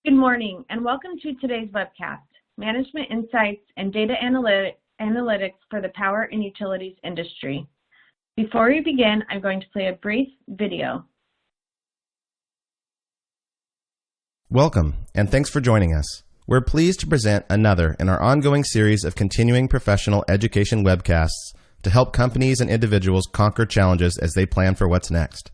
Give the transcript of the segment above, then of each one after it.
Good morning, and welcome to today's webcast, Management Insights and Data Analytics for the Power and Utilities Industry. Before we begin, I'm going to play a brief video. Welcome, and thanks for joining us. We're pleased to present another in our ongoing series of continuing professional education webcasts to help companies and individuals conquer challenges as they plan for what's next.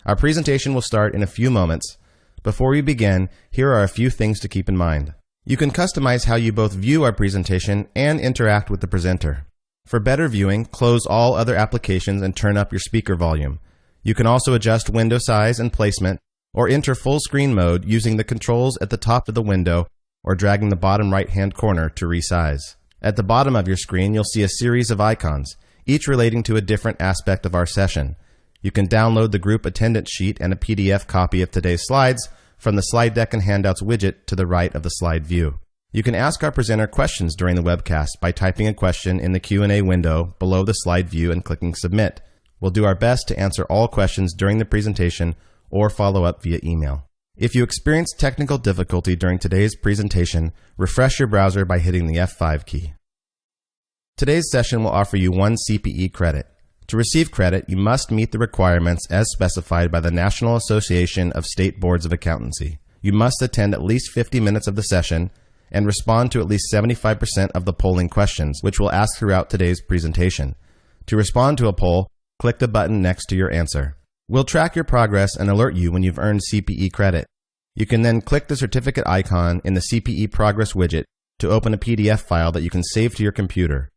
Our presentation will start in a few moments. Before we begin, here are a few things to keep in mind. You can customize how you both view our presentation and interact with the presenter. For better viewing, close all other applications and turn up your speaker volume. You can also adjust window size and placement or enter full screen mode using the controls at the top of the window or dragging the bottom right-hand corner to resize. At the bottom of your screen, you'll see a series of icons, each relating to a different aspect of our session. You can download the group attendance sheet and a PDF copy of today's slides from the slide deck and handouts widget to the right of the slide view. You can ask our presenter questions during the webcast by typing a question in the Q&A window below the slide view and clicking Submit. We'll do our best to answer all questions during the presentation or follow up via email. If you experience technical difficulty during today's presentation, refresh your browser by hitting the F5 key. Today's session will offer you 1 CPE credit. To receive credit, you must meet the requirements as specified by the National Association of State Boards of Accountancy. You must attend at least 50 minutes of the session and respond to at least 75% of the polling questions, which we'll ask throughout today's presentation. To respond to a poll, click the button next to your answer. We'll track your progress and alert you when you've earned CPE credit. You can then click the certificate icon in the CPE Progress widget to open a PDF file that you can save to your computer.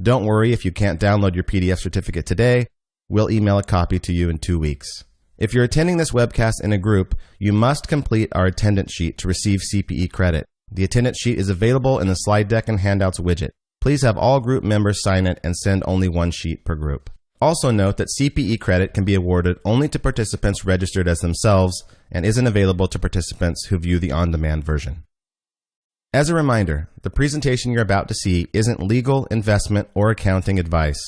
Don't worry if you can't download your PDF certificate today. We'll email a copy to you in 2 weeks. If you're attending this webcast in a group, you must complete our attendance sheet to receive CPE credit. The attendance sheet is available in the slide deck and handouts widget. Please have all group members sign it and send only 1 sheet per group. Also note that CPE credit can be awarded only to participants registered as themselves and isn't available to participants who view the on-demand version. As a reminder, the presentation you're about to see isn't legal, investment, or accounting advice.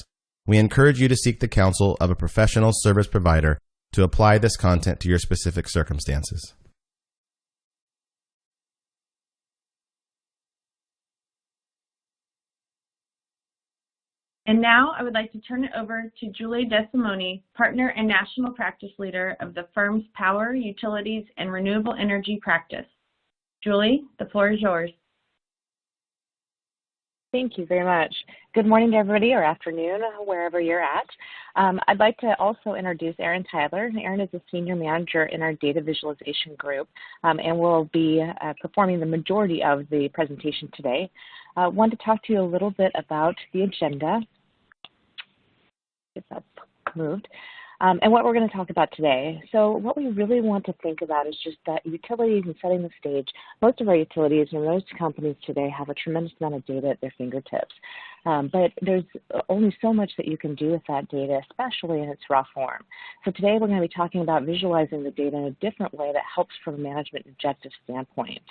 We encourage you to seek the counsel of a professional service provider to apply this content to your specific circumstances. And now I would like to turn it over to Julie Desimone, Partner and National Practice Leader of the firm's Power, Utilities, and Renewable Energy Practice. Julie, the floor is yours. Thank you very much. Good morning to everybody, or afternoon, wherever you're at. I'd like to also introduce Erin Tyler. Erin is a senior manager in our data visualization group and will be performing the majority of the presentation today. I want to talk to you a little bit about the agenda. Get that moved. And what we're going to talk about today. So what we really want to think about is just that utilities and setting the stage. Most of our utilities and most companies today have a tremendous amount of data at their fingertips. But there's only so much that you can do with that data, especially in its raw form. So today we're going to be talking about visualizing the data in a different way that helps from a management objective standpoint.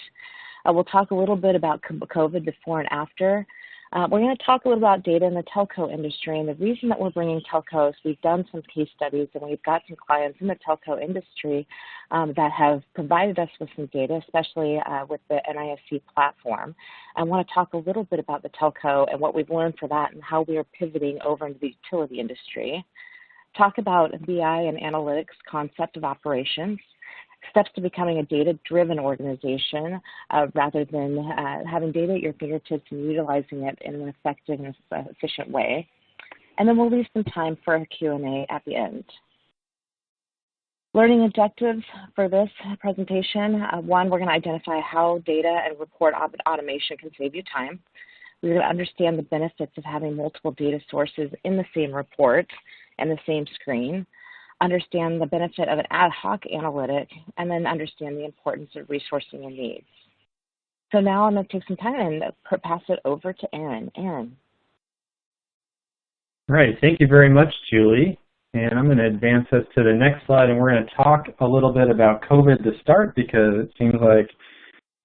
We'll talk a little bit about COVID before and after. We're going to talk a little about data in the telco industry, and the reason that we're bringing telcos, we've done some case studies and we've got some clients in the telco industry that have provided us with some data, especially with the NISC platform. I want to talk a little bit about the telco and what we've learned for that and how we are pivoting over into the utility industry. Talk about BI and analytics concept of operations. Steps to becoming a data-driven organization rather than having data at your fingertips and utilizing it in an effective and efficient way. And then we'll leave some time for a Q&A at the end. Learning objectives for this presentation. One, we're going to identify how data and report automation can save you time. We're going to understand the benefits of having multiple data sources in the same report and the same screen. Understand the benefit of an ad hoc analytic, and then understand the importance of resourcing and needs. So now I'm going to take some time and pass it over to Erin. Erin. All right, thank you very much, Julie. And I'm going to advance us to the next slide, and we're going to talk a little bit about COVID to start, because it seems like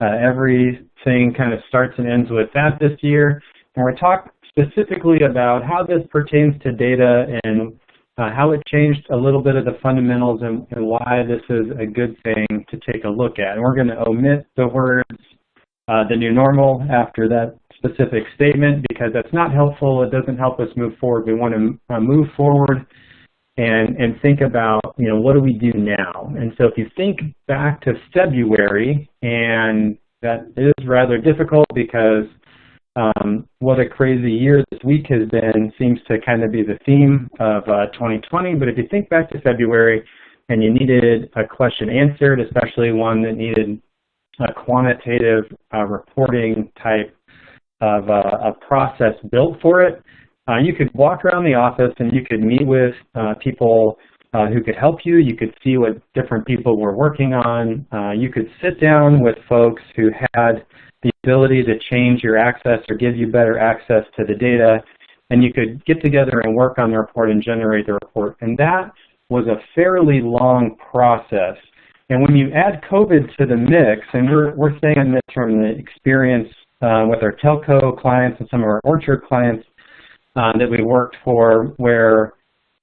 everything kind of starts and ends with that this year. And we're talking specifically about how this pertains to data and how it changed a little bit of the fundamentals and why this is a good thing to take a look at. And we're going to omit the words, the new normal after that specific statement because that's not helpful. It doesn't help us move forward. We want to move forward and think about, what do we do now? And so if you think back to February, and that is rather difficult because what a crazy year this week has been seems to kind of be the theme of 2020. But if you think back to February and you needed a question answered, especially one that needed a quantitative reporting type of a process built for it, you could walk around the office and you could meet with people who could help you. You could see what different people were working on. You could sit down with folks who had the ability to change your access or give you better access to the data, and you could get together and work on the report and generate the report. And that was a fairly long process. And when you add COVID to the mix, and we're saying this from the experience with our telco clients and some of our orchard clients that we worked for, where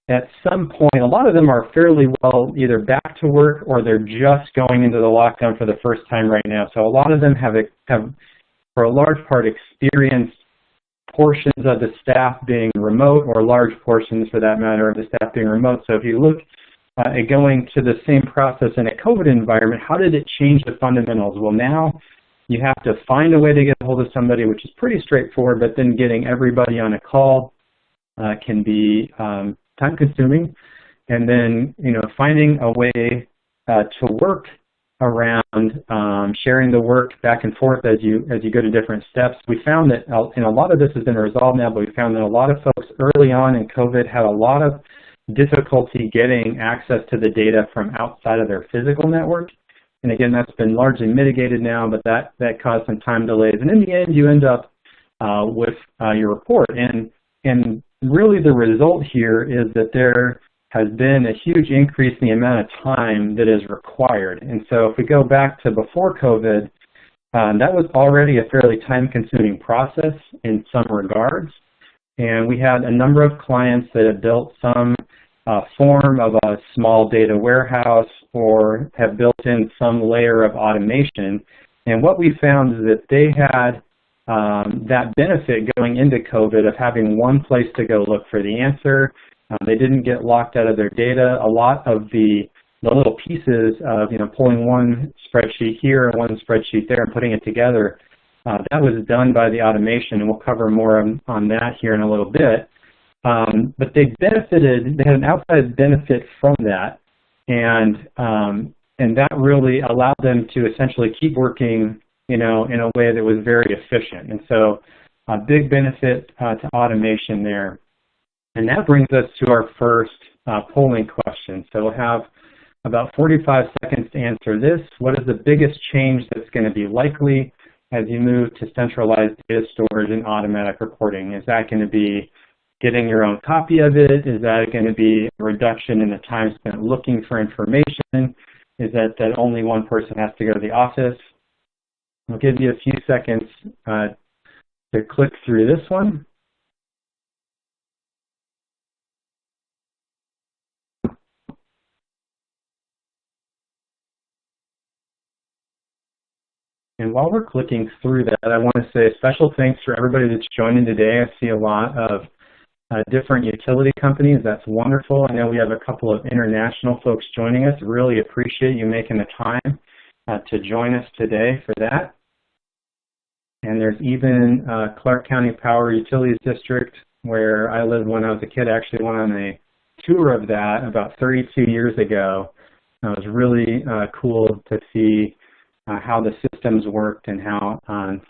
at some point, a lot of them are fairly well either back to work or they're just going into the lockdown for the first time right now. So a lot of them have for a large part, experienced portions of the staff being remote, or large portions, for that matter, of the staff being remote. So if you look at going to the same process in a COVID environment, how did it change the fundamentals? Well, now you have to find a way to get a hold of somebody, which is pretty straightforward, but then getting everybody on a call can be time-consuming. And then, finding a way to work around sharing the work back and forth as you go to different steps. We found that, and a lot of this has been resolved now, but we found that a lot of folks early on in COVID had a lot of difficulty getting access to the data from outside of their physical network. And again, that's been largely mitigated now, but that caused some time delays. And in the end, you end up with your report. And really the result here is that there has been a huge increase in the amount of time that is required. And so if we go back to before COVID, that was already a fairly time-consuming process in some regards. And we had a number of clients that had built some form of a small data warehouse or have built in some layer of automation. And what we found is that they had that benefit going into COVID of having one place to go look for the answer. They didn't get locked out of their data. A lot of the little pieces of pulling one spreadsheet here and one spreadsheet there and putting it together, that was done by the automation, and we'll cover more on that here in a little bit. But they benefited, they had an outside benefit from that, and that really allowed them to essentially keep working, in a way that was very efficient. And so a big benefit to automation there. And that brings us to our first polling question. So we'll have about 45 seconds to answer this. What is the biggest change that's going to be likely as you move to centralized data storage and automatic reporting? Is that going to be getting your own copy of it? Is that going to be a reduction in the time spent looking for information? Is that only one person has to go to the office? I'll give you a few seconds to click through this one. And while we're clicking through that, I want to say a special thanks for everybody that's joining today. I see a lot of different utility companies. That's wonderful. I know we have a couple of international folks joining us. Really appreciate you making the time to join us today for that. And there's even Clark County Power Utilities District, where I lived when I was a kid. I actually went on a tour of that about 32 years ago. It was really cool to see how the systems worked and how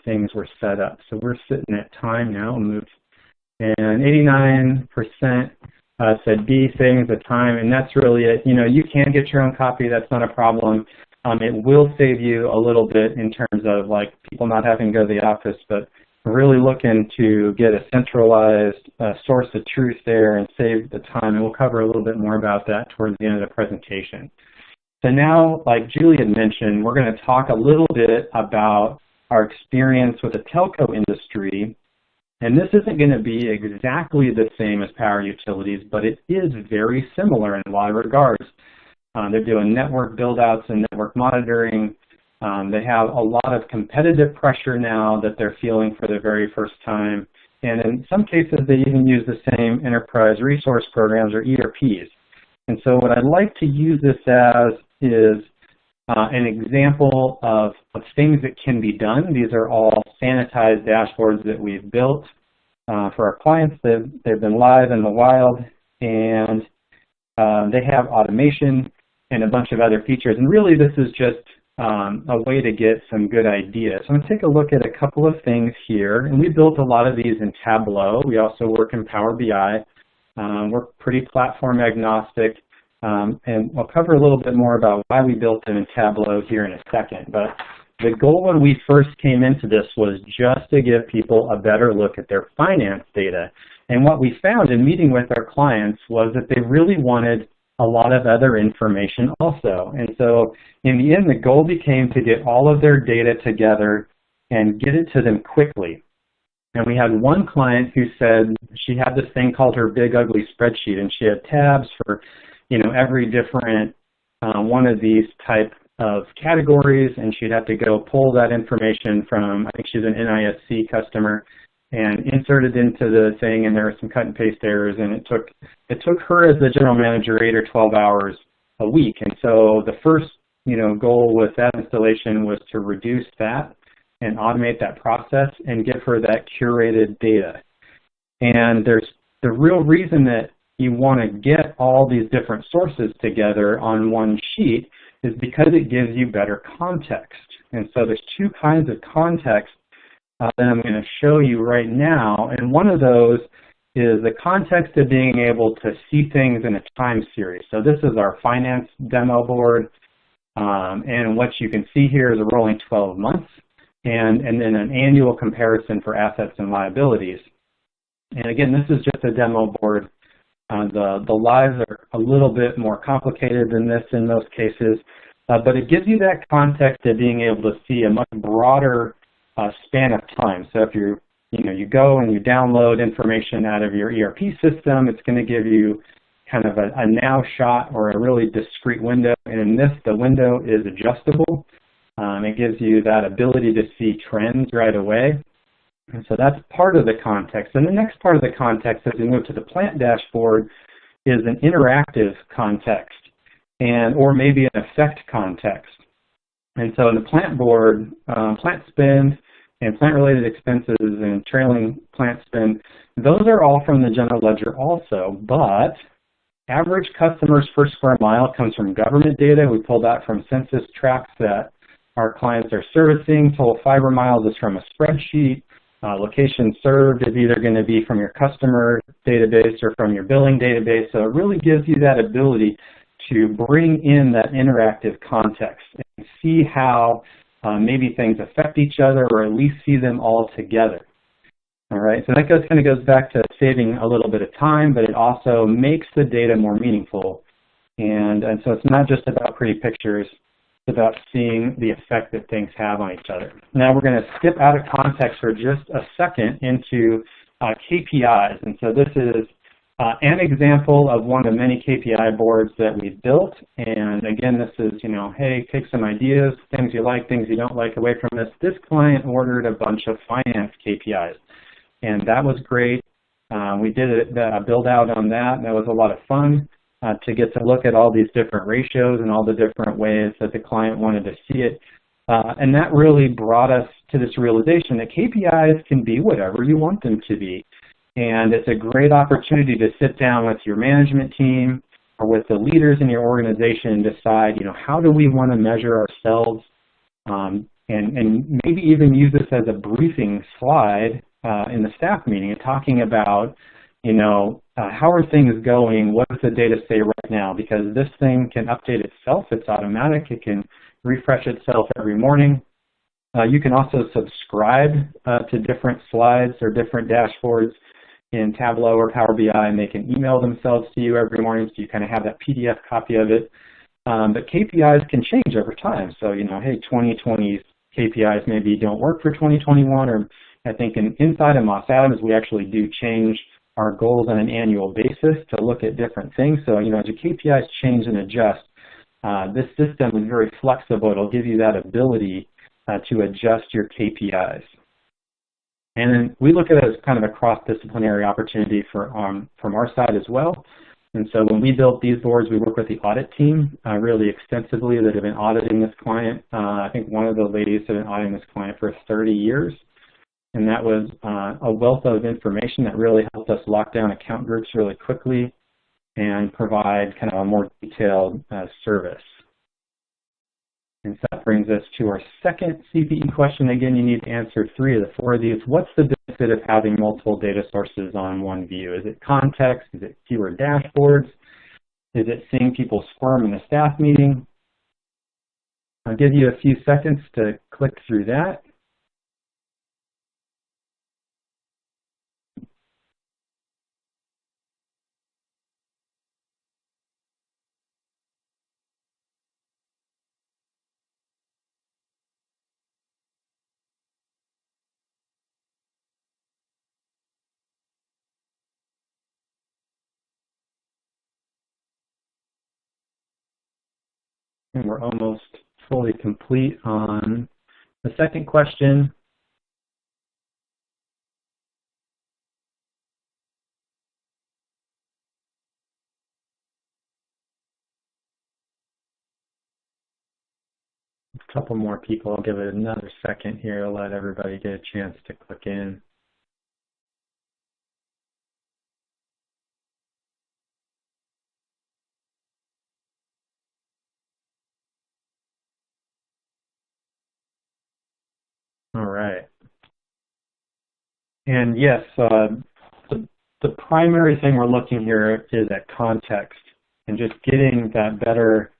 things were set up. So we're sitting at time now. We'll move. And 89% said B, savings the time, and that's really it. You can get your own copy. That's not a problem. It will save you a little bit in terms of people not having to go to the office, but we're really looking to get a centralized source of truth there and save the time. And we'll cover a little bit more about that towards the end of the presentation. So now, like Julie had mentioned, we're going to talk a little bit about our experience with the telco industry And this isn't going to be exactly the same as power utilities, but it is very similar in a lot of regards. They're doing network build-outs and network monitoring. They have a lot of competitive pressure now that they're feeling for the very first time. And in some cases, they even use the same enterprise resource programs or ERPs. And so what I'd like to use this as is an example of things that can be done. These are all sanitized dashboards that we've built for our clients. They've been live in the wild, and they have automation and a bunch of other features. And really, this is just a way to get some good ideas. So I'm going to take a look at a couple of things here. And we built a lot of these in Tableau. We also work in Power BI. We're pretty platform agnostic. And I'll cover a little bit more about why we built them in Tableau here in a second. But the goal when we first came into this was just to give people a better look at their finance data. And what we found in meeting with our clients was that they really wanted a lot of other information also. And so in the end, the goal became to get all of their data together and get it to them quickly. And we had one client who said she had this thing called her big ugly spreadsheet, and she had tabs for, you know, every different one of these type of categories, and she'd have to go pull that information from, I think she's an NISC customer, and insert it into the thing, and there were some cut and paste errors, and it took her as the general manager 8 or 12 hours a week. And so the first, you know, goal with that installation was to reduce that and automate that process and give her that curated data. And there's the real reason that you want to get all these different sources together on one sheet is because it gives you better context. And so there's two kinds of context that I'm going to show you right now. And one of those is the context of being able to see things in a time series. So this is our finance demo board. And what you can see here is a rolling 12 months and then an annual comparison for assets and liabilities. And again, this is just a demo board. The lives are a little bit more complicated than this in most cases, but it gives you that context of being able to see a much broader span of time. So if you go and you download information out of your ERP system, it's going to give you kind of a now shot or a really discrete window. And in this, the window is adjustable. It gives you that ability to see trends right away. And so that's part of the context. And the next part of the context as we move to the plant dashboard is an interactive context or maybe an effect context. And so in the plant board, plant spend and plant-related expenses and trailing plant spend, those are all from the general ledger also, but average customers per square mile comes from government data. We pull that from census tracts that our clients are servicing. Total fiber miles is from a spreadsheet. Location served is either going to be from your customer database or from your billing database. So it really gives you that ability to bring in that interactive context and see how maybe things affect each other or at least see them all together. All right, so that kind of goes back to saving a little bit of time, but it also makes the data more meaningful. And so it's not just about pretty pictures. It's about seeing the effect that things have on each other. Now we're going to skip out of context for just a second into KPIs. And so this is an example of one of many KPI boards that we've built. And again, this is, hey, take some ideas, things you like, things you don't like away from this. This client ordered a bunch of finance KPIs, and that was great. We did a build out on that, and that was a lot of fun. To get to look at all these different ratios and all the different ways that the client wanted to see it. And that really brought us to this realization that KPIs can be whatever you want them to be. And it's a great opportunity to sit down with your management team or with the leaders in your organization and decide, how do we want to measure ourselves, and maybe even use this as a briefing slide in the staff meeting and talking about, how are things going? What does the data say right now? Because this thing can update itself. It's automatic. It can refresh itself every morning. You can also subscribe to different slides or different dashboards in Tableau or Power BI, and they can email themselves to you every morning, so you kind of have that PDF copy of it. But KPIs can change over time. So, hey, 2020's KPIs maybe don't work for 2021, or I think inside of Moss Adams, we actually do change our goals on an annual basis to look at different things. So, as your KPIs change and adjust, this system is very flexible. It'll give you that ability to adjust your KPIs. And then we look at it as kind of a cross-disciplinary opportunity from our side as well. And so when we built these boards, we work with the audit team really extensively that have been auditing this client. I think one of the ladies have been auditing this client for 30 years. And that was a wealth of information that really helped us lock down account groups really quickly and provide kind of a more detailed service. And so that brings us to our second CPE question. Again, you need to answer 3 of the 4 of these. What's the benefit of having multiple data sources on one view? Is it context? Is it fewer dashboards? Is it seeing people squirm in a staff meeting? I'll give you a few seconds to click through that. And we're almost fully complete on the second question. A couple more people. I'll give it another second here to let everybody get a chance to click in. All right. And yes, the primary thing we're looking here is at context and just getting that better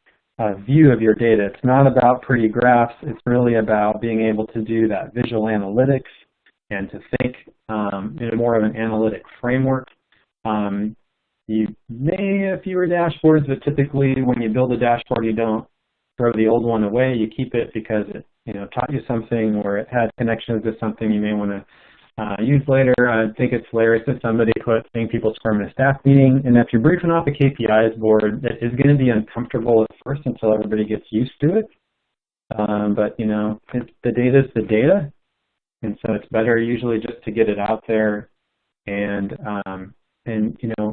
view of your data. It's not about pretty graphs. It's really about being able to do that visual analytics and to think in more of an analytic framework. You may have fewer dashboards, but typically when you build a dashboard, you don't throw the old one away. You keep it because it taught you something or it had connections to something you may want to use later. I think it's hilarious that somebody put seeing people squirm in a staff meeting, and if you're briefing off a KPIs board, it is going to be uncomfortable at first until everybody gets used to it. But the data is the data, and so it's better usually just to get it out there and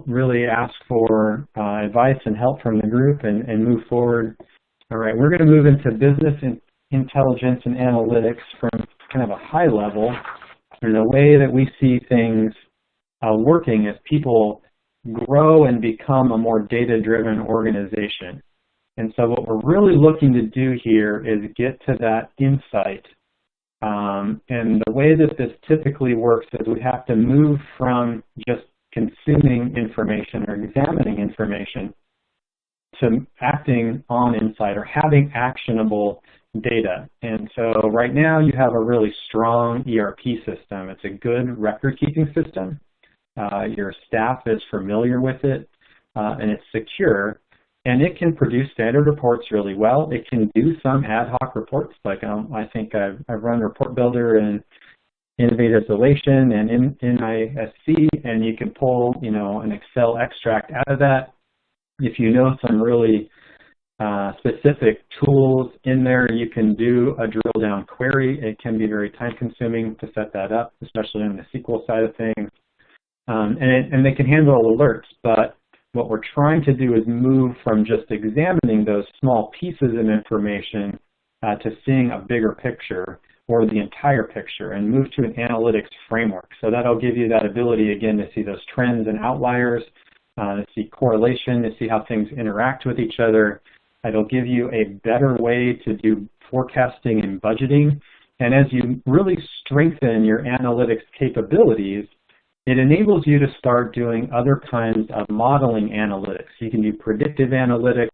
really ask for advice and help from the group and move forward. All right, we're going to move into business intelligence and analytics from kind of a high level. And the way that we see things working as people grow and become a more data-driven organization. And so what we're really looking to do here is get to that insight. And the way that this typically works is we have to move from just consuming information or examining information to acting on insight or having actionable data. And so right now you have a really strong ERP system. It's a good record-keeping system. Your staff is familiar with it, and it's secure. And it can produce standard reports really well. It can do some ad hoc reports, like I think I've run Report Builder and Innovative Isolation and NISC, and you can pull an Excel extract out of that. If you know some really specific tools in there, you can do a drill down query. It can be very time consuming to set that up, especially on the SQL side of things. And they can handle alerts, but what we're trying to do is move from just examining those small pieces of information to seeing a bigger picture or the entire picture and move to an analytics framework. So that'll give you that ability again to see those trends and outliers, to see correlation, to see how things interact with each other. It'll give you a better way to do forecasting and budgeting. And as you really strengthen your analytics capabilities, it enables you to start doing other kinds of modeling analytics. You can do predictive analytics,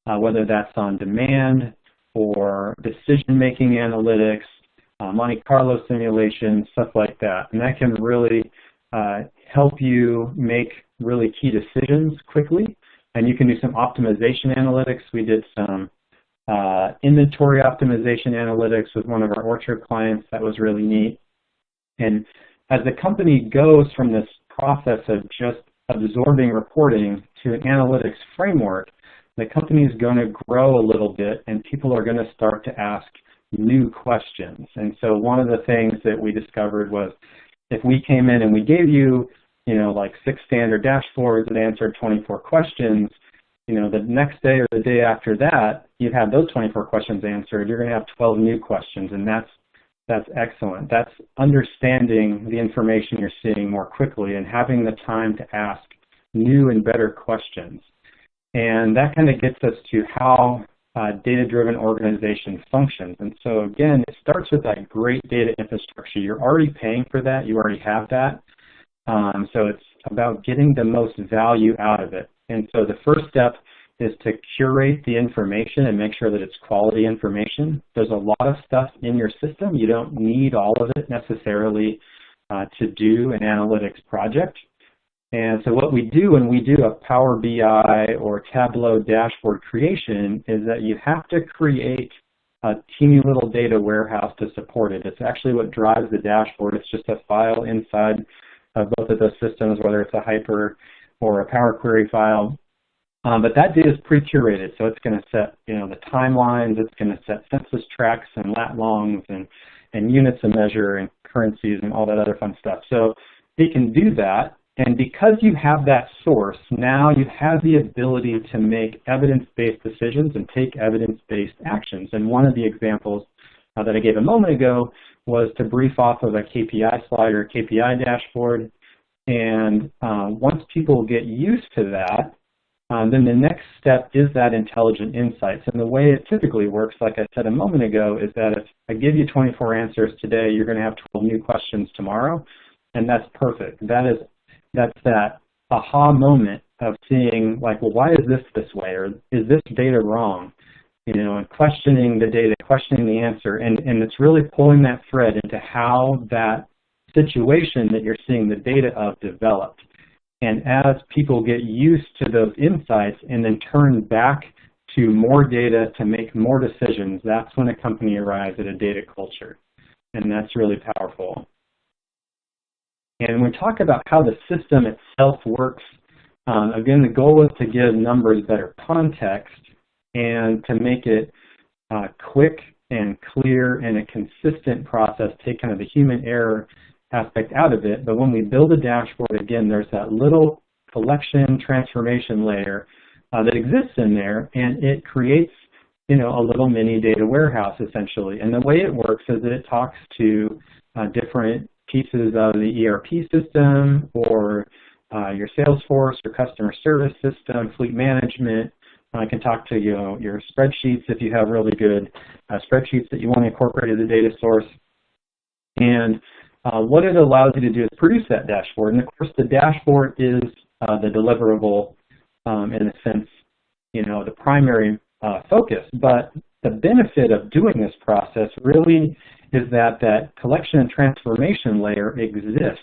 whether that's on demand or decision-making analytics, Monte Carlo simulations, stuff like that. And that can really help you make really key decisions quickly. And you can do some optimization analytics. We did some inventory optimization analytics with one of our orchard clients. That was really neat. And as the company goes from this process of just absorbing reporting to an analytics framework, the company is going to grow a little bit and people are going to start to ask new questions. And so one of the things that we discovered was if we came in and we gave you, like 6 standard dashboards that answered 24 questions, the next day or the day after that, you'd have those 24 questions answered. You're going to have 12 new questions, and that's excellent. That's understanding the information you're seeing more quickly and having the time to ask new and better questions. And that kind of gets us to how data-driven organization functions. And so again, it starts with that great data infrastructure. You're already paying for that. You already have that. So it's about getting the most value out of it. And so the first step is to curate the information and make sure that it's quality information. There's a lot of stuff in your system. You don't need all of it necessarily to do an analytics project. And so what we do when we do a Power BI or Tableau dashboard creation is that you have to create a teeny little data warehouse to support it. It's actually what drives the dashboard. It's just a file inside of both of those systems, whether it's a Hyper or a Power Query file. But that data is pre-curated, so it's going to set the timelines, it's going to set census tracts and lat longs and units of measure and currencies and all that other fun stuff. So it can do that. And because you have that source, now you have the ability to make evidence-based decisions and take evidence-based actions. And one of the examples that I gave a moment ago was to brief off of a KPI slide or KPI dashboard. And once people get used to that, then the next step is that intelligent insights. And the way it typically works, like I said a moment ago, is that if I give you 24 answers today, you're going to have 12 new questions tomorrow. And that's perfect. That's that aha moment of seeing, like, well, why is this way? Or is this data wrong? And questioning the data, questioning the answer. And it's really pulling that thread into how that situation that you're seeing the data of developed. And as people get used to those insights and then turn back to more data to make more decisions, that's when a company arrives at a data culture. And that's really powerful. And when we talk about how the system itself works, again, the goal is to give numbers better context and to make it quick and clear and a consistent process, take kind of the human error aspect out of it. But when we build a dashboard, again, there's that little collection transformation layer that exists in there, and it creates a little mini data warehouse essentially. And the way it works is that it talks to different pieces of the ERP system or your Salesforce or customer service system, fleet management. I can talk to your spreadsheets if you have really good spreadsheets that you want to incorporate as a data source. And what it allows you to do is produce that dashboard. And of course, the dashboard is the deliverable in a sense, the primary focus. But the benefit of doing this process really is that that collection and transformation layer exists.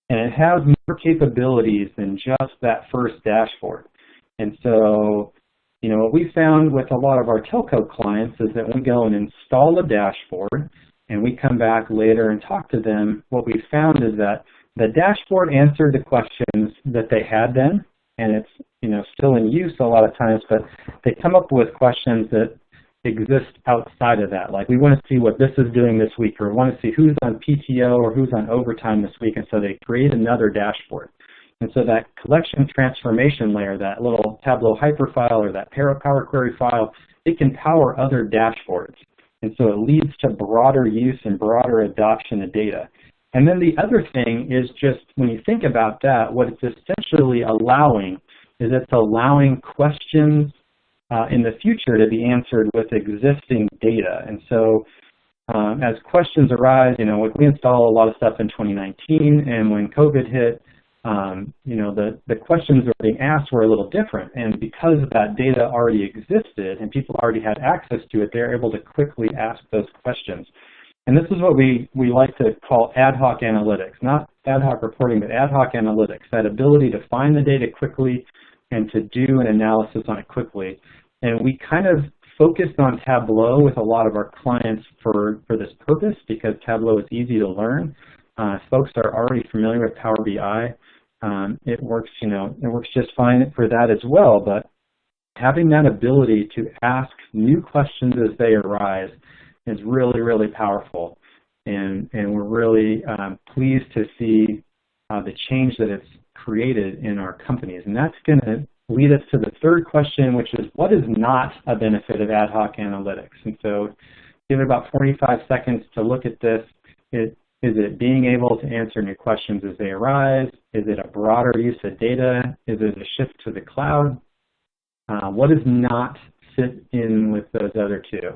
And it has more capabilities than just that first dashboard. And so, what we found with a lot of our telco clients is that we go and install a dashboard and we come back later and talk to them. What we found is that the dashboard answered the questions that they had then, and it's still in use a lot of times, but they come up with questions that exist outside of that. Like, we want to see what this is doing this week, or we want to see who's on PTO or who's on overtime this week, and so they create another dashboard. And so that collection transformation layer, that little Tableau Hyper file or that Power Query file, it can power other dashboards. And so it leads to broader use and broader adoption of data. And then the other thing is just, when you think about that, what it's essentially allowing is it's allowing questions in the future to be answered with existing data. And so as questions arise, we install a lot of stuff in 2019, and when COVID hit, the questions that were being asked were a little different. And because that data already existed and people already had access to it, they're able to quickly ask those questions. And this is what we like to call ad hoc analytics, not ad hoc reporting, but ad hoc analytics, that ability to find the data quickly and to do an analysis on it quickly. And we kind of focused on Tableau with a lot of our clients for this purpose, because Tableau is easy to learn. folks are already familiar with Power BI, it works, it works just fine for that as well. But having that ability to ask new questions as they arise is really, really powerful. And we're really pleased to see the change that it's created in our companies. And that's going to lead us to the third question, which is, what is not a benefit of ad hoc analytics? And so give it about 45 seconds to look at this. Is it being able to answer new questions as they arise? Is it a broader use of data? Is it a shift to the cloud? What does not fit in with those other two?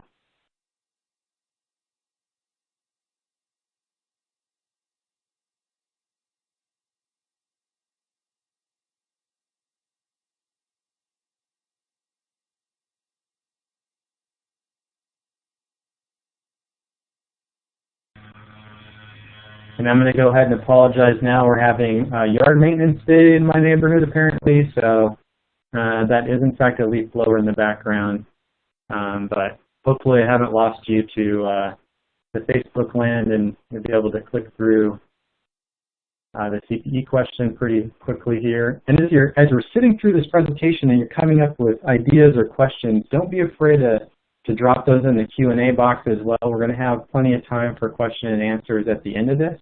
And I'm going to go ahead and apologize now. We're having yard maintenance day in my neighborhood, apparently, so that is, in fact, a leaf blower in the background. But hopefully I haven't lost you to the Facebook land, and you'll be able to click through the CPE question pretty quickly here. And as we're sitting through this presentation and you're coming up with ideas or questions, don't be afraid to drop those in the Q&A box as well. We're going to have plenty of time for question and answers at the end of this.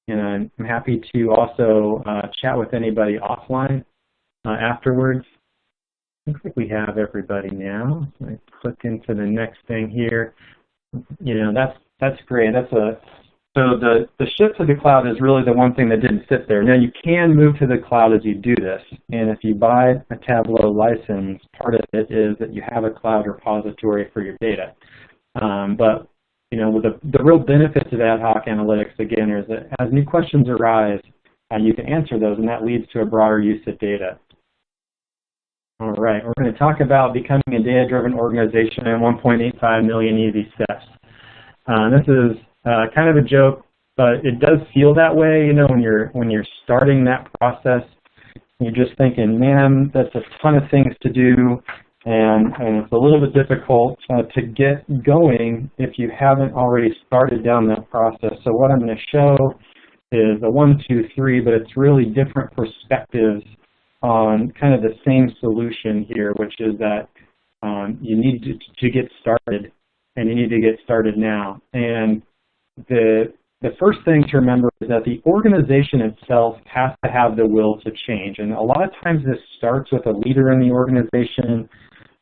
And I'm happy to also chat with anybody offline afterwards. Looks like we have everybody now. So I click into the next thing here. That's great. So the shift to the cloud is really the one thing that didn't sit there. Now you can move to the cloud as you do this, and if you buy a Tableau license, part of it is that you have a cloud repository for your data. But with the real benefits of ad hoc analytics, again, is that as new questions arise, you can answer those, and that leads to a broader use of data. All right, we're going to talk about becoming a data-driven organization in 1.85 million easy steps. This is kind of a joke, but it does feel that way, when you're starting that process. You're just thinking, man, that's a ton of things to do, and it's a little bit difficult to get going if you haven't already started down that process. So what I'm going to show is a 1, 2, 3, but it's really different perspectives on kind of the same solution here, which is that you need to get started, and you need to get started now. And the first thing to remember is that the organization itself has to have the will to change. And a lot of times this starts with a leader in the organization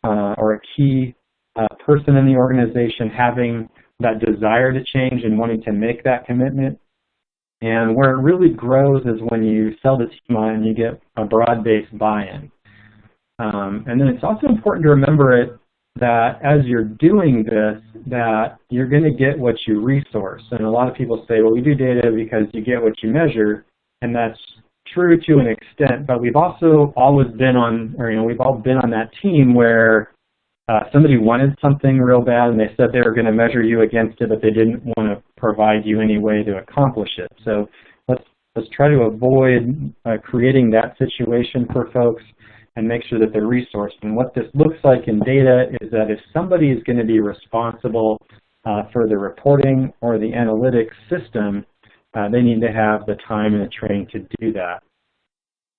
or a key person in the organization having that desire to change and wanting to make that commitment. And where it really grows is when you sell the team on and you get a broad-based buy-in. And then it's also important to remember that as you're doing this, that you're going to get what you resource. And a lot of people say, well, we do data because you get what you measure, and that's true to an extent, but we've also always been on, we've all been on that team where somebody wanted something real bad and they said they were going to measure you against it, but they didn't want to provide you any way to accomplish it. So let's try to avoid creating that situation for folks and make sure that they're resourced. And what this looks like in data is that if somebody is going to be responsible for the reporting or the analytics system, they need to have the time and the training to do that.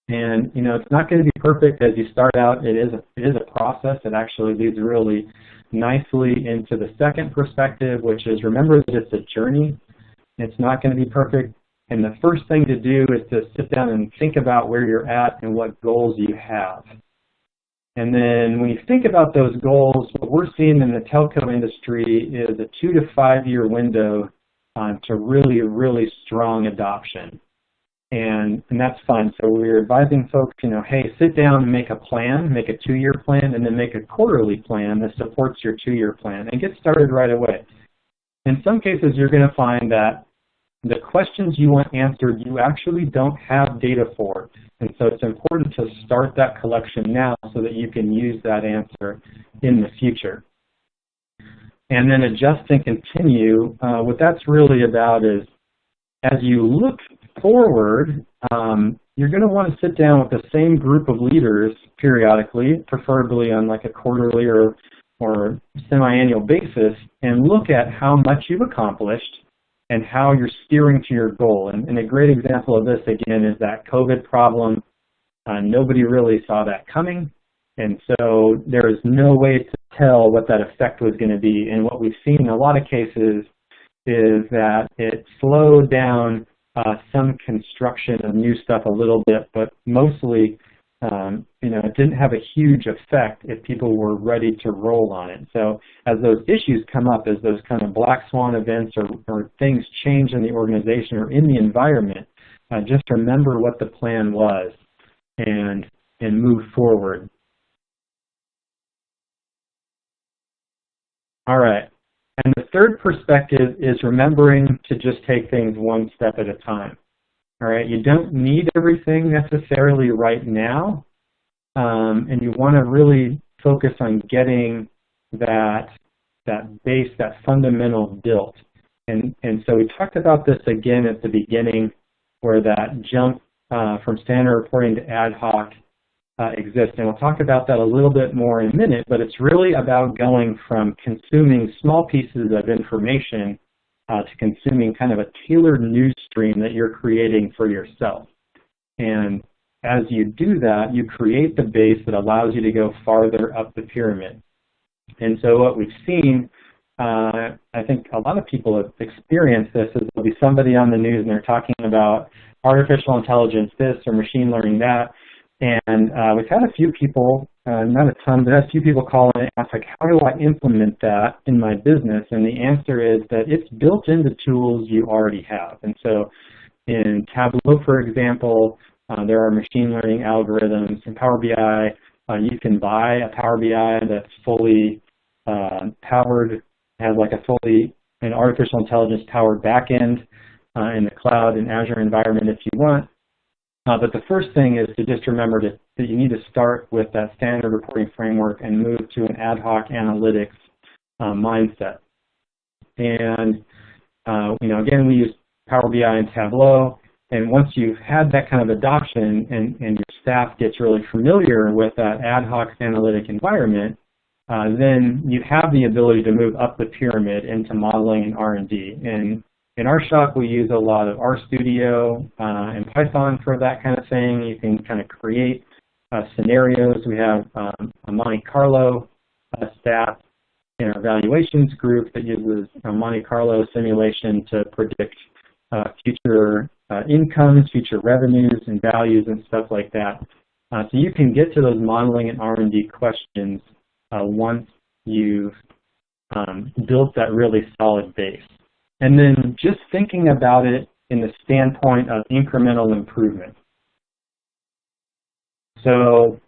And it's not going to be perfect as you start out. It is a process that actually leads really nicely into the second perspective, which is remember that it's a journey. It's not going to be perfect. And the first thing to do is to sit down and think about where you're at and what goals you have. And then when you think about those goals, what we're seeing in the telco industry is a 2 to 5 year window to really, really strong adoption. And that's fun. So we're advising folks, hey, sit down and make a plan, make a 2-year plan, and then make a quarterly plan that supports your 2-year plan and get started right away. In some cases, you're going to find that the questions you want answered, you actually don't have data for. And so it's important to start that collection now so that you can use that answer in the future. And then adjust and continue. What that's really about is as you look forward, you're going to want to sit down with the same group of leaders periodically, preferably on like a quarterly or semi-annual basis, and look at how much you've accomplished and how you're steering to your goal. And a great example of this, again, is that COVID problem. Nobody really saw that coming, and so there is no way to tell what that effect was going to be. And what we've seen in a lot of cases is that it slowed down some construction of new stuff a little bit, but mostly, it didn't have a huge effect if people were ready to roll on it. So as those issues come up, as those kind of black swan events or things change in the organization or in the environment, just remember what the plan was and move forward. All right. And the third perspective is remembering to just take things one step at a time. All right. You don't need everything necessarily right now, and you want to really focus on getting that base, that fundamental built. And so we talked about this again at the beginning, where that jump from standard reporting to ad hoc exists. And we'll talk about that a little bit more in a minute, but it's really about going from consuming small pieces of information to consuming kind of a tailored news stream that you're creating for yourself. And as you do that, you create the base that allows you to go farther up the pyramid. And so what we've seen, I think a lot of people have experienced this, is there'll be somebody on the news and they're talking about artificial intelligence this or machine learning that. And we've had a few people, not a ton, but a few people call in and ask, like, how do I implement that in my business? And the answer is that it's built into tools you already have. And so in Tableau, for example, there are machine learning algorithms. In Power BI, you can buy a Power BI that's fully powered, has like an artificial intelligence powered backend in the cloud and Azure environment if you want. But the first thing is to just remember that you need to start with that standard reporting framework and move to an ad hoc analytics mindset. And, again, we use Power BI and Tableau. And once you've had that kind of adoption and your staff gets really familiar with that ad hoc analytic environment, then you have the ability to move up the pyramid into modeling and R&D. And in our shop, we use a lot of RStudio and Python for that kind of thing. You can kind of create scenarios. We have a Monte Carlo staff in our evaluations group that uses a Monte Carlo simulation to predict future incomes, future revenues and values and stuff like that. So you can get to those modeling and R&D questions once you've built that really solid base. And then just thinking about it in the standpoint of incremental improvement. So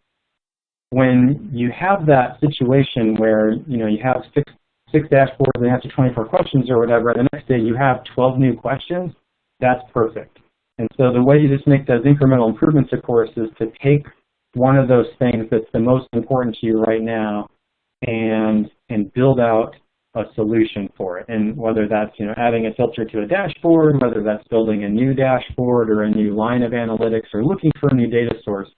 when you have that situation where you have six dashboards and answer 24 questions or whatever, the next day you have 12 new questions, that's perfect. And so the way you just make those incremental improvements, of course, is to take one of those things that's the most important to you right now and build out a solution for it. And whether that's adding a filter to a dashboard, whether that's building a new dashboard or a new line of analytics or looking for a new data source,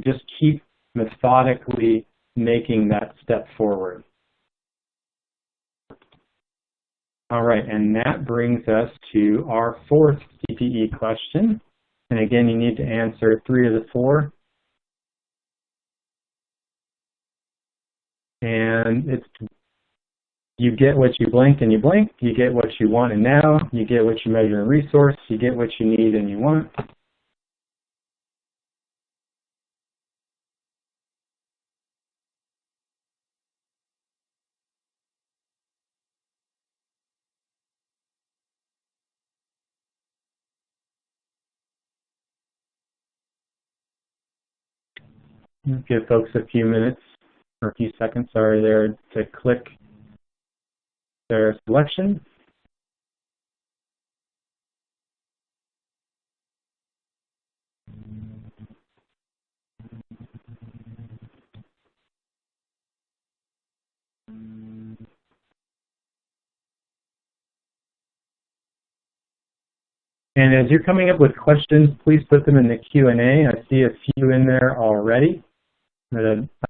just keep methodically making that step forward. All right, and that brings us to our fourth CPE question. And again, you need to answer 3 of the 4. And it's, you get what you blink and you blink, you get what you want and now, you get what you measure in resource, you get what you need and you want. Give folks a few minutes or a few seconds, sorry, there to click their selection. And as you're coming up with questions, please put them in the Q&A. I see a few in there already.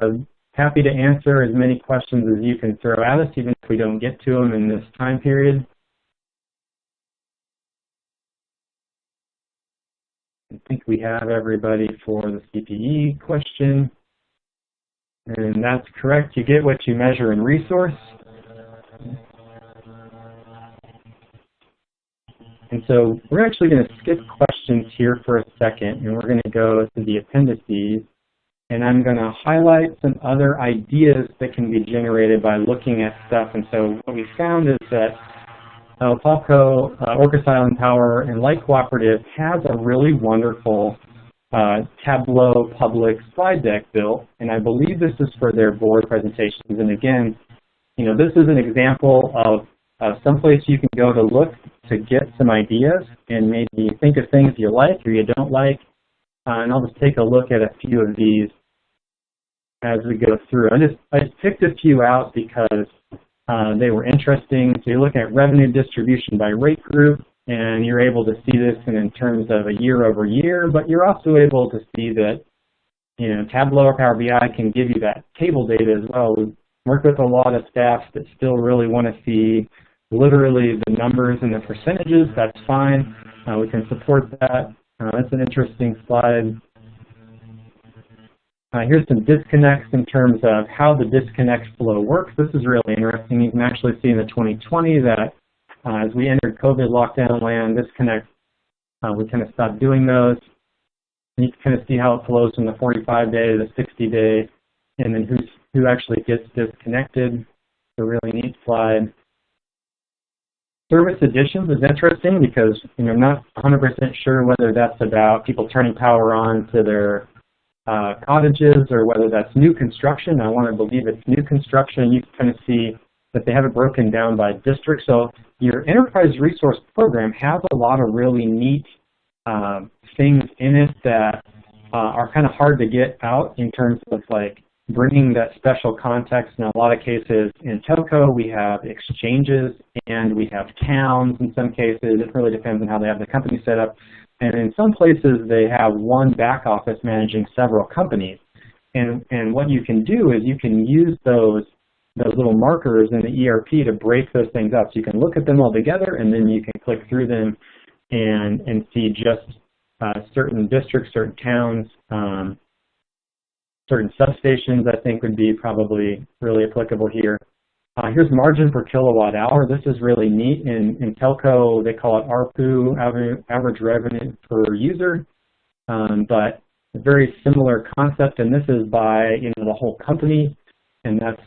I'm happy to answer as many questions as you can throw at us, even if we don't get to them in this time period. I think we have everybody for the CPE question. And that's correct. You get what you measure in resource. And so we're actually going to skip questions here for a second, and we're going to go to the appendices. And I'm going to highlight some other ideas that can be generated by looking at stuff. And so what we found is that Palco, Orcas Island Power, and Light Cooperative has a really wonderful Tableau public slide deck built, and I believe this is for their board presentations. And again, you know, this is an example of someplace you can go to look to get some ideas and maybe think of things you like or you don't like. And I'll just take a look at a few of these as we go through. I just picked a few out because they were interesting. So you look at revenue distribution by rate group, and you're able to see this in terms of a year over year, but you're also able to see that, you know, Tableau or Power BI can give you that table data as well. We work with a lot of staff that still really want to see literally the numbers and the percentages. That's fine. We can support that. That's an interesting slide. Here's some disconnects in terms of how the disconnect flow works. This is really interesting. You can actually see in the 2020 that as we entered COVID lockdown land, disconnect, we kind of stopped doing those. And you can kind of see how it flows from the 45-day to the 60-day, and then who actually gets disconnected. It's a really neat slide. Service additions is interesting because, you know, I'm not 100% sure whether that's about people turning power on to their cottages or whether that's new construction. I want to believe it's new construction. You can kind of see that they have it broken down by district. So your enterprise resource program has a lot of really neat things in it that are kind of hard to get out in terms of like bringing that special context. In a lot of cases in telco, we have exchanges and we have towns in some cases. It really depends on how they have the company set up. And in some places, they have one back office managing several companies. And what you can do is you can use those little markers in the ERP to break those things up. So you can look at them all together, and then you can click through them and see just certain districts, certain towns, certain substations, I think would be probably really applicable here. Here's margin per kilowatt hour. This is really neat. In telco, they call it ARPU, average revenue per user, but a very similar concept, and this is by, you know, the whole company, and that's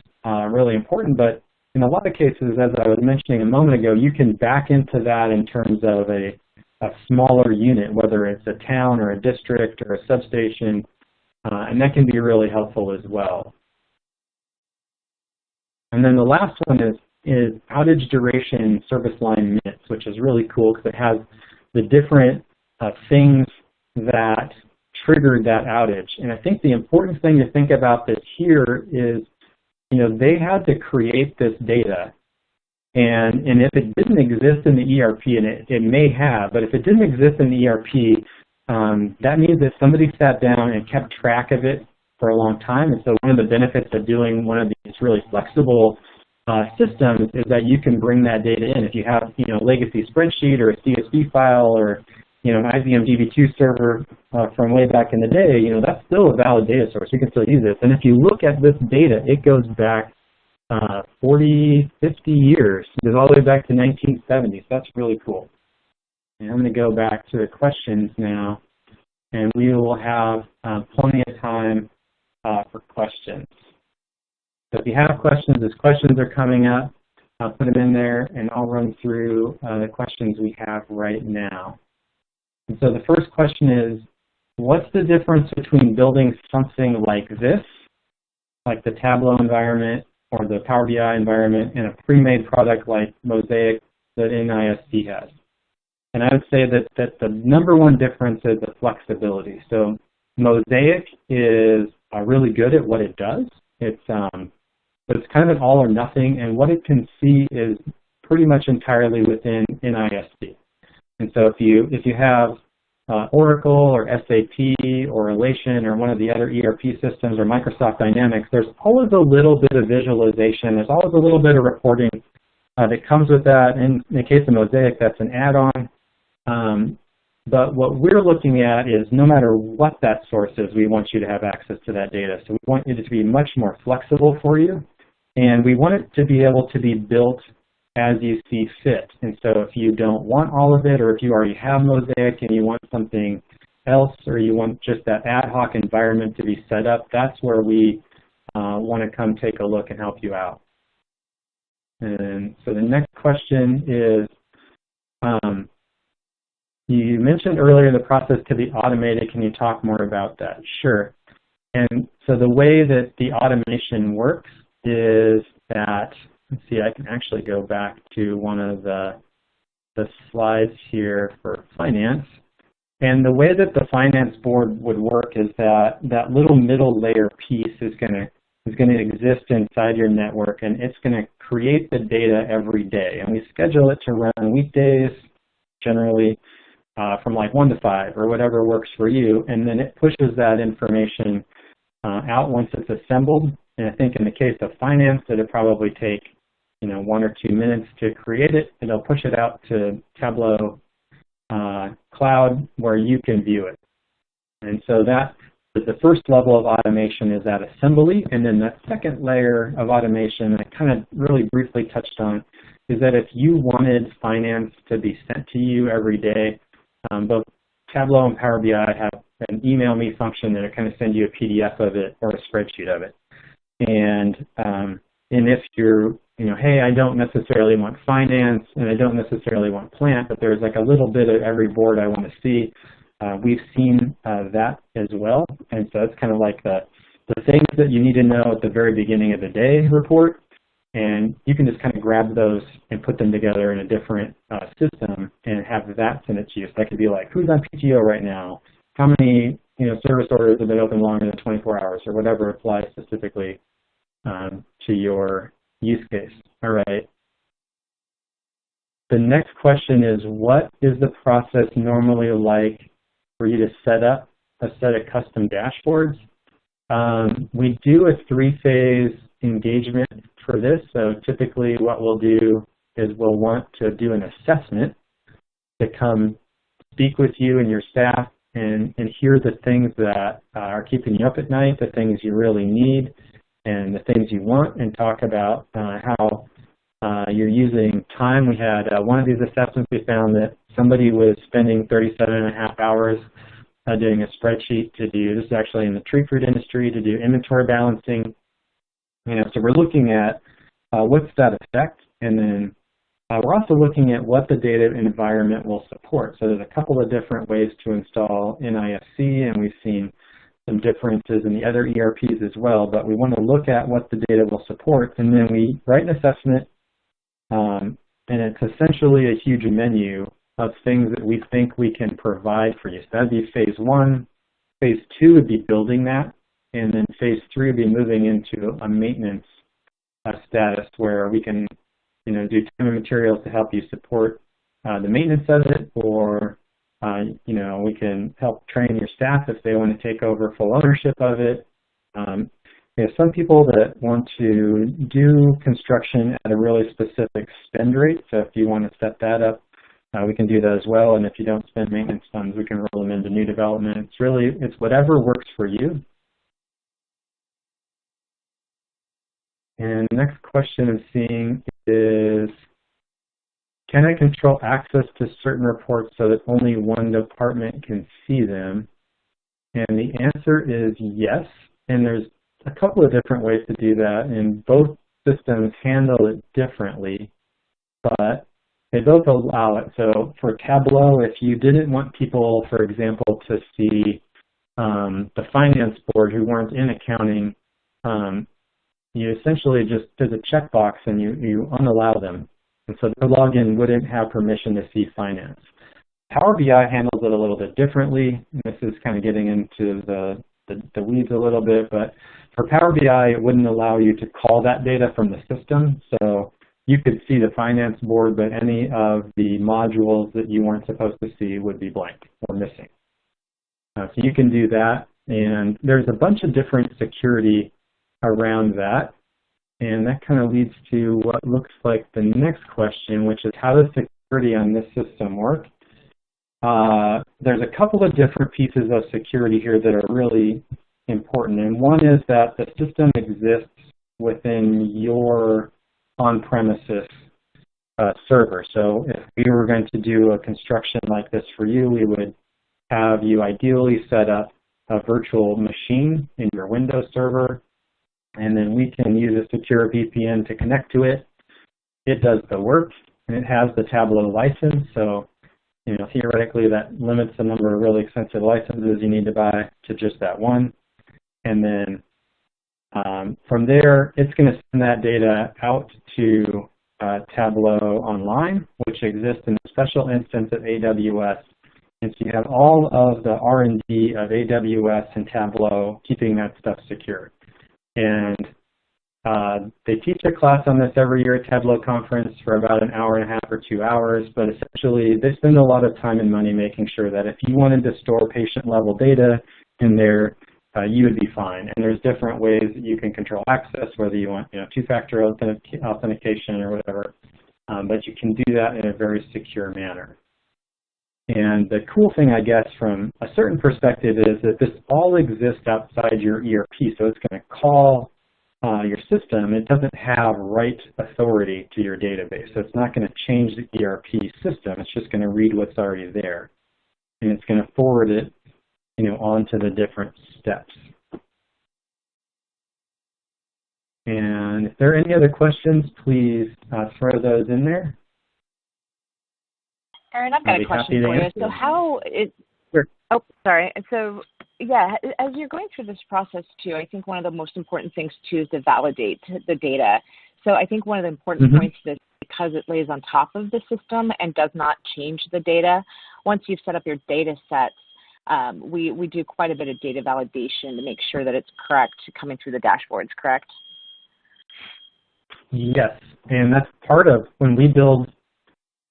really important. But in a lot of cases, as I was mentioning a moment ago, you can back into that in terms of a smaller unit, whether it's a town or a district or a substation, and that can be really helpful as well. And then the last one is outage duration service line minutes, which is really cool because it has the different things that triggered that outage. And I think the important thing to think about this here is, you know, they had to create this data. And if it didn't exist in the ERP, and it may have, but if it didn't exist in the ERP, that means that somebody sat down and kept track of it for a long time. And so one of the benefits of doing one of these really flexible systems is that you can bring that data in. If you have, you know, legacy spreadsheet or a CSV file or, you know, an IBM DB2 server from way back in the day, you know, that's still a valid data source. You can still use this. And if you look at this data, it goes back 40, 50 years. It goes all the way back to 1970s. That's really cool. And I'm going to go back to the questions now, and we will have plenty of time for questions. So if you have questions, as questions are coming up, I'll put them in there, and I'll run through the questions we have right now. And so the first question is, what's the difference between building something like this, like the Tableau environment or the Power BI environment, and a pre-made product like Mosaic that NIST has? And I would say that the number one difference is the flexibility. So Mosaic is really good at what it does. But it's kind of an all or nothing, and what it can see is pretty much entirely within NIST. And so if you have Oracle or SAP or Elation or one of the other ERP systems or Microsoft Dynamics, there's always a little bit of visualization. There's always a little bit of reporting that comes with that. In the case of Mosaic, that's an add-on. But what we're looking at is no matter what that source is, we want you to have access to that data. So we want it to be much more flexible for you, and we want it to be able to be built as you see fit. And so if you don't want all of it, or if you already have Mosaic and you want something else, or you want just that ad hoc environment to be set up, that's where we want to come take a look and help you out. And so the next question is, you mentioned earlier the process could be automated. Can you talk more about that? Sure. And so the way that the automation works is that, let's see, I can actually go back to one of the slides here for finance. And the way that the finance board would work is that that little middle layer piece is going to exist inside your network, and it's going to create the data every day. And we schedule it to run weekdays, generally from like 1 to 5 or whatever works for you, and then it pushes that information out once it's assembled. And I think in the case of finance, it'll probably take 1 or 2 minutes to create it. It'll push it out to Tableau Cloud where you can view it. And so that the first level of automation is that assembly, and then that second layer of automation I kind of really briefly touched on is that if you wanted finance to be sent to you every day, both Tableau and Power BI have an email me function that will kind of send you a PDF of it or a spreadsheet of it. And if you're, hey, I don't necessarily want finance and I don't necessarily want plant, but there's like a little bit of every board I want to see, we've seen that as well. And so it's kind of like the things that you need to know at the very beginning of the day report. And you can just kind of grab those and put them together in a different system and have that send it to you. So that could be like, who's on PTO right now? How many service orders have been open longer than 24 hours, or whatever applies specifically to your use case. All right. The next question is, what is the process normally like for you to set up a set of custom dashboards? We do a 3-phase engagement for this. So typically what we'll do is we'll want to do an assessment to come speak with you and your staff and hear the things that are keeping you up at night, the things you really need, and the things you want, and talk about how you're using time. We had one of these assessments, we found that somebody was spending 37.5 hours doing a spreadsheet to do, this is actually in the tree fruit industry, to do inventory balancing. So we're looking at what's that effect, and then we're also looking at what the data environment will support. So there's a couple of different ways to install NIFC, and we've seen some differences in the other ERPs as well, but we want to look at what the data will support, and then we write an assessment, and it's essentially a huge menu of things that we think we can provide for you. So that'd be phase 1. Phase 2 would be building that, and then phase 3 would be moving into a maintenance status where we can do time and materials to help you support the maintenance of it, or we can help train your staff if they want to take over full ownership of it. Some people that want to do construction at a really specific spend rate, so if you want to set that up, we can do that as well. And if you don't spend maintenance funds, we can roll them into new development. It's whatever works for you. And the next question I'm seeing is, can I control access to certain reports so that only one department can see them? And the answer is yes. And there's a couple of different ways to do that, and both systems handle it differently, but they both allow it. So for Tableau, if you didn't want people, for example, to see the finance board who weren't in accounting, you essentially just, there's a checkbox and you unallow them. And so their login wouldn't have permission to see finance. Power BI handles it a little bit differently. And this is kind of getting into the weeds a little bit, but for Power BI, it wouldn't allow you to call that data from the system. So you could see the finance board, but any of the modules that you weren't supposed to see would be blank or missing. So you can do that, and there's a bunch of different security around that, and that kind of leads to what looks like the next question, which is how does security on this system work? there's a couple of different pieces of security here that are really important. And one is that the system exists within your on-premises server. So if we were going to do a construction like this for you, we would have you ideally set up a virtual machine in your Windows server, and then we can use a secure VPN to connect to it. It does the work, and it has the Tableau license, so theoretically that limits the number of really expensive licenses you need to buy to just that one. And then from there, it's going to send that data out to Tableau Online, which exists in a special instance of AWS. And so you have all of the R&D of AWS and Tableau keeping that stuff secure. And they teach a class on this every year at Tableau Conference for about an hour and a half or 2 hours, but essentially they spend a lot of time and money making sure that if you wanted to store patient-level data in there, you would be fine. And there's different ways that you can control access, whether you want two-factor authentication or whatever, but you can do that in a very secure manner. And the cool thing, I guess, from a certain perspective is that this all exists outside your ERP, so it's going to call your system. It doesn't have write authority to your database, so it's not going to change the ERP system. It's just going to read what's already there, and it's going to forward it, onto the different steps. And if there are any other questions, please throw those in there. Erin, I've got a question for you. So how is, sure. Oh, sorry. So yeah, as you're going through this process too, I think one of the most important things too is to validate the data. So I think one of the important points is because it lays on top of the system and does not change the data, once you've set up your data sets, we do quite a bit of data validation to make sure that it's correct coming through the dashboards, correct? Yes, and that's part of when we build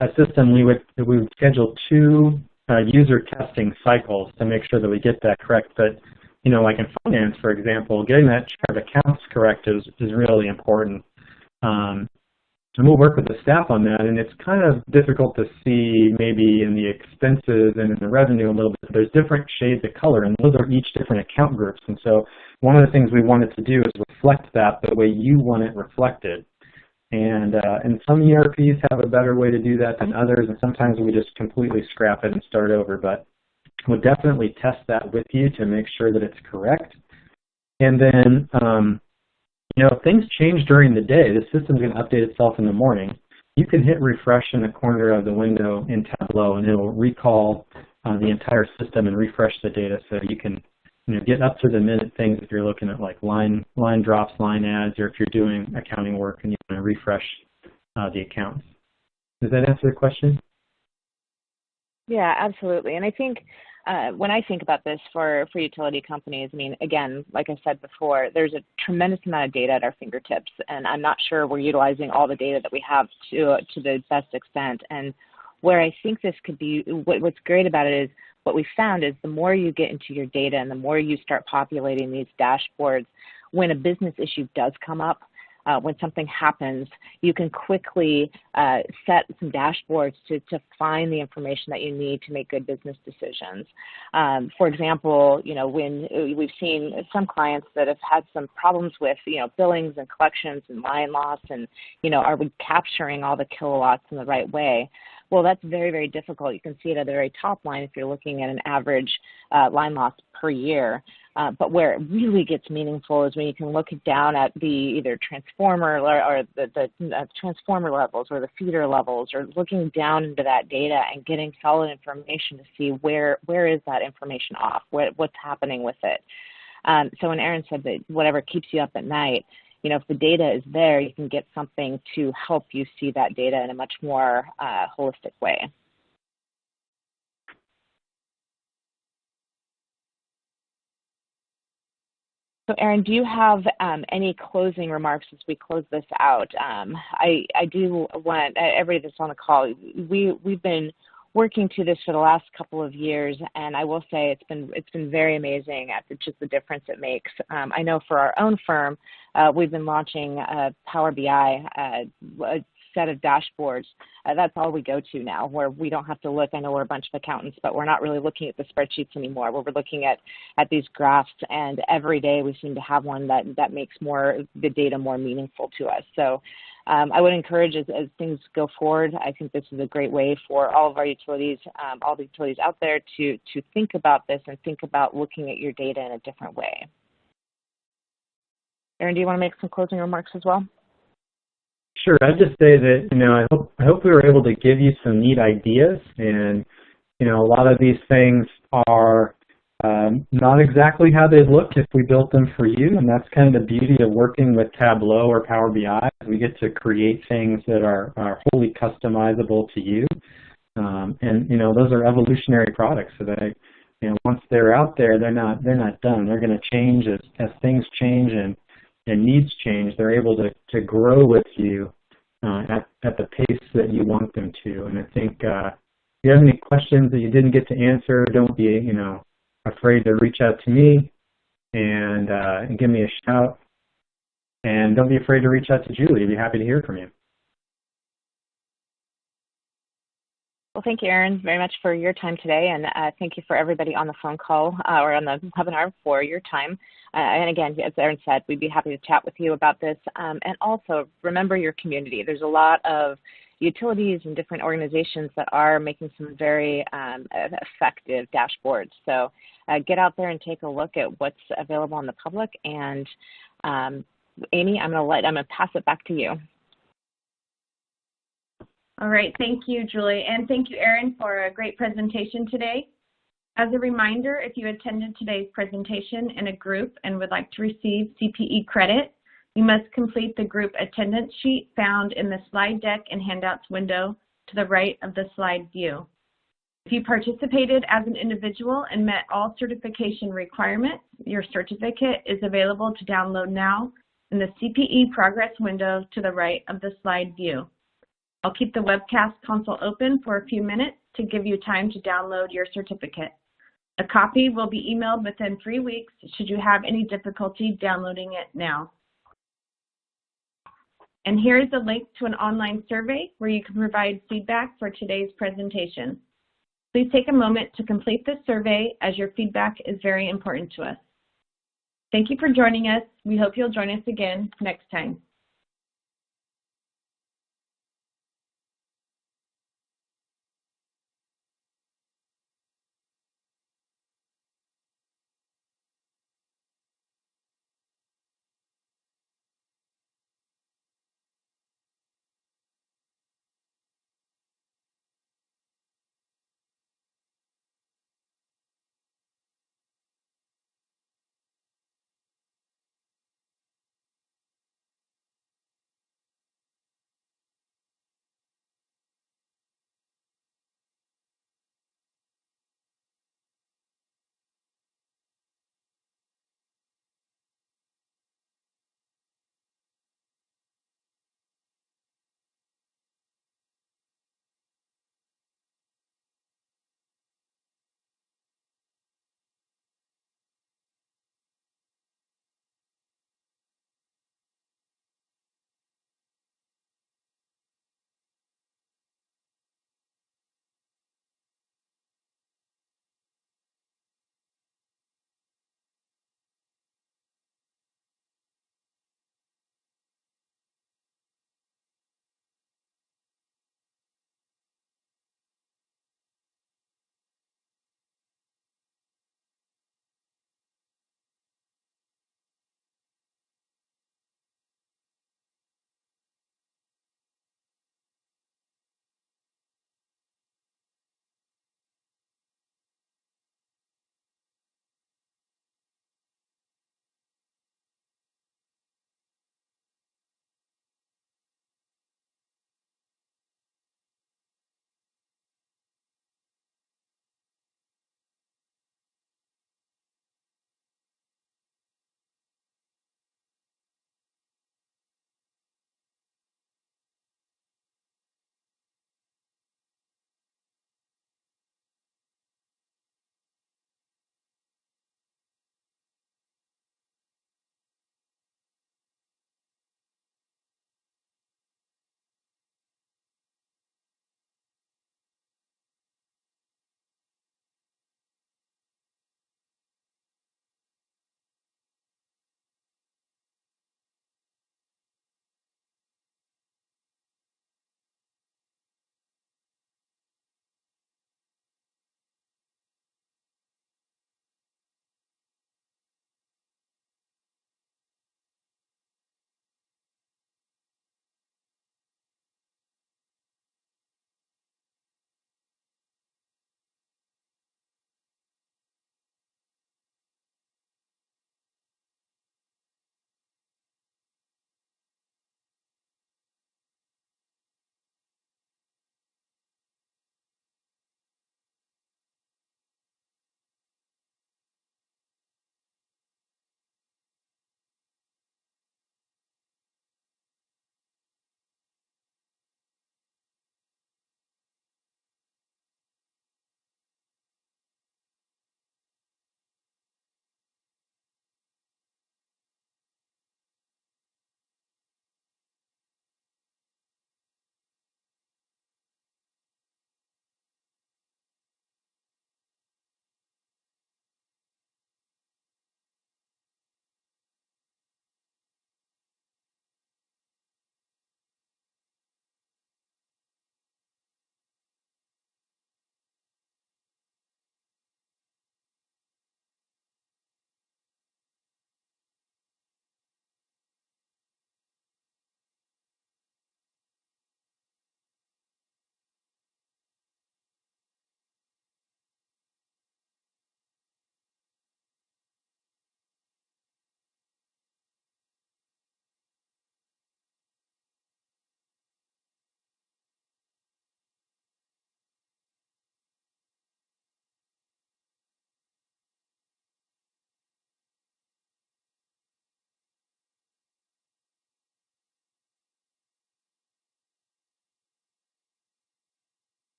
a system, we would schedule 2 user testing cycles to make sure that we get that correct. But like in finance, for example, getting that chart of accounts correct is really important. And we'll work with the staff on that, and it's kind of difficult to see maybe in the expenses and in the revenue a little bit. There's different shades of color, and those are each different account groups. And so one of the things we wanted to do is reflect that the way you want it reflected. And some ERPs have a better way to do that than others, and sometimes we just completely scrap it and start over. But we'll definitely test that with you to make sure that it's correct. And then, if things change during the day, the system's going to update itself in the morning. You can hit refresh in the corner of the window in Tableau, and it'll recall the entire system and refresh the data, so you can get up to the minute things if you're looking at like line drops, line adds, or if you're doing accounting work and you want to refresh the accounts. Does that answer the question? Yeah, absolutely. And I think when I think about this for utility companies, I mean, again, like I said before, there's a tremendous amount of data at our fingertips, and I'm not sure we're utilizing all the data that we have to the best extent. And where I think this could be, what's great about it is what we found is the more you get into your data and the more you start populating these dashboards, when a business issue does come up, when something happens, you can quickly set some dashboards to find the information that you need to make good business decisions. For example, when we've seen some clients that have had some problems with, billings and collections and line loss and, are we capturing all the kilowatts in the right way? Well, that's very, very difficult. You can see it at the very top line if you're looking at an average line loss per year. But where it really gets meaningful is when you can look down at the either transformer or the transformer levels or the feeder levels, or looking down into that data and getting solid information to see where is that information off, what's happening with it. So when Erin said that whatever keeps you up at night, if the data is there, you can get something to help you see that data in a much more holistic way. So Erin, do you have any closing remarks as we close this out? I do want everybody that's on the call, we've been working to this for the last couple of years, and I will say it's been very amazing at just the difference it makes. I know for our own firm, we've been launching Power BI, a set of dashboards. That's all we go to now, where we don't have to look. I know we're a bunch of accountants, but we're not really looking at the spreadsheets anymore. Where we're looking at these graphs, and every day we seem to have one that makes the data more meaningful to us. So I would encourage, as things go forward, I think this is a great way for all of our utilities, all the utilities out there, to think about this and think about looking at your data in a different way. Aaron, do you want to make some closing remarks as well? Sure. I'd just say that, I hope we were able to give you some neat ideas, and, a lot of these things are not exactly how they'd look if we built them for you, and that's kind of the beauty of working with Tableau or Power BI. We get to create things that are wholly customizable to you, and, those are evolutionary products, so that, once they're out there, they're not done. They're going to change as things change and needs change. They're able to grow with you at the pace that you want them to. And I think if you have any questions that you didn't get to answer, don't be afraid to reach out to me and give me a shout. And don't be afraid to reach out to Julie. I'd be happy to hear from you. Well, thank you, Aaron, very much for your time today, and thank you for everybody on the phone call or on the webinar for your time. And again, as Aaron said, we'd be happy to chat with you about this. And also, remember your community. There's a lot of utilities and different organizations that are making some very effective dashboards. So get out there and take a look at what's available on the public. And Amy, I'm going to pass it back to you. All right, thank you, Julie, and thank you, Aaron, for a great presentation today. As a reminder, if you attended today's presentation in a group and would like to receive CPE credit, you must complete the group attendance sheet found in the slide deck and handouts window to the right of the slide view. If you participated as an individual and met all certification requirements, your certificate is available to download now in the CPE progress window to the right of the slide view. I'll keep the webcast console open for a few minutes to give you time to download your certificate. A copy will be emailed within 3 weeks should you have any difficulty downloading it now. And here is a link to an online survey where you can provide feedback for today's presentation. Please take a moment to complete this survey, as your feedback is very important to us. Thank you for joining us. We hope you'll join us again next time.